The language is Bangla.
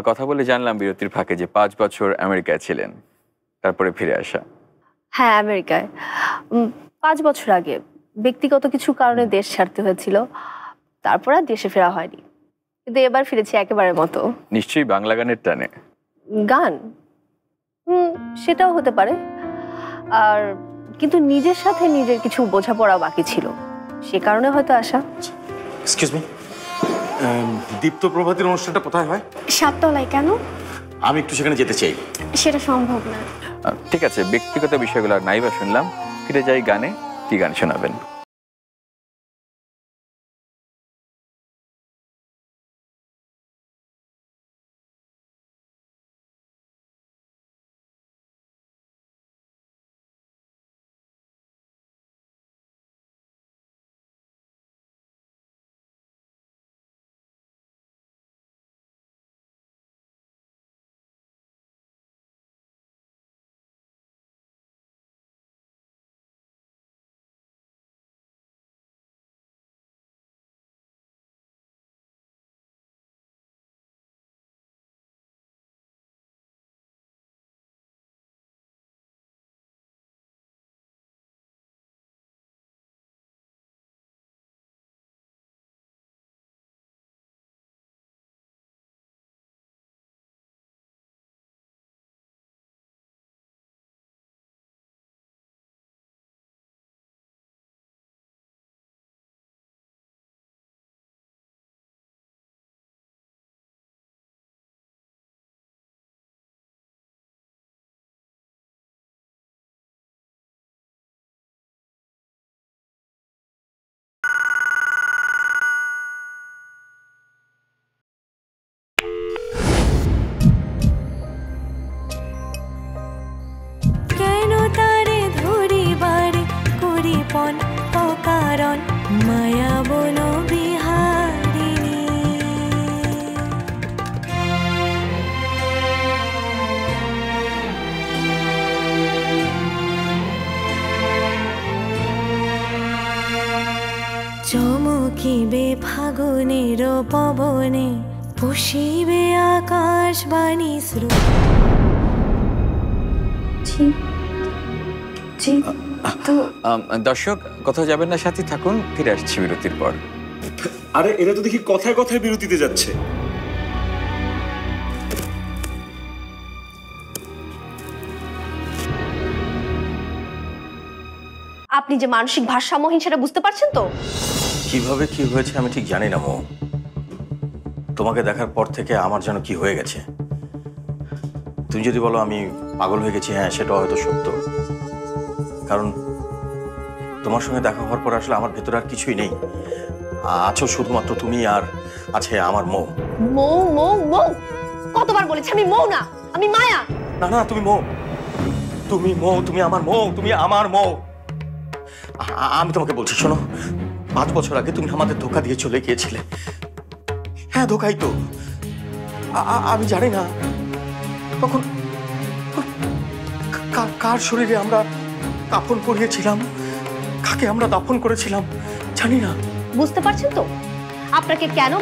কথা বলে জানলাম বিরতির ফাঁকে যে 5 বছর আমেরিকায় ছিলেন, তারপরে ফিরে আসা। হ্যাঁ, আমেরিকায় 5 বছর আগে ব্যক্তিগত কিছু কারণে দেশ ছাড়তে হয়েছিল, তারপর আর দেশে ফেরা হয়নি। কিন্তু এবার ফিরেছি একেবারে মতো। নিশ্চয়ই বাংলা গানের টানে। গান সেটাও হতে পারে, আর কিন্তু নিজের সাথে নিজের কিছু বোঝাপড়া বাকি ছিল, সে কারণে হয়তো আসা। এক্সকিউজ মি, দীপ্ত প্রভাতীর অনুষ্ঠানটা কোথায় হয়? সাততলায়। কেন? আমি একটু সেখানে যেতে চাই। সেটা সম্ভব না। ঠিক আছে, ব্যক্তিগত বিষয়গুলো আর নাইবা শুনলাম, ফিরে যাই গানে। কি গান শোনাবেন? মায়া বন বিহারিণী, চমকিবে ফাগুনের পবনে, পুষিবে আকাশবাণী শ্রুতি। দর্শক, কোথাও যাবেন না, সাথে থাকুন, ফিরে আসছি বিরতির পর। আরে এরা তো দেখি কথায় কথায় বিরতিতে যাচ্ছে। আপনি যে মানসিক ভারসাম্যহীন সেটা বুঝতে পারছেন তো? কিভাবে কি হয়েছে আমি ঠিক জানি না মো। তোমাকে দেখার পর থেকে আমার যেন কি হয়ে গেছে। তুমি যদি বলো আমি পাগল হয়ে গেছি, হ্যাঁ সেটা হয়তো সত্য, কারণ তোমার সঙ্গে দেখা হওয়ার পর আসলে আমার ভেতরে আর কিছুই নেই। আছো শুধুমাত্র তুমি, আর আছে আমার মৌ। মৌ মৌ মৌ, কতবার বলেছি আমি মৌ না, আমি মায়া। না না, তুমি মৌ, তুমি মৌ, তুমি আমার মৌ, তুমি আমার মৌ। আমি তোমাকে বলছি, শোনো, 5 বছর আগে তুমি আমাদের ধোঁকা দিয়ে চলে গিয়েছিলে। হ্যাঁ, ধোঁকাই তো। আমি জানি না তখন কার শরীরে আমরা দাফন করিয়েছিলাম, কাকে আমরা দাফন করেছিলাম জানি না। বুঝতে পারছেন তো আপনাকে কেন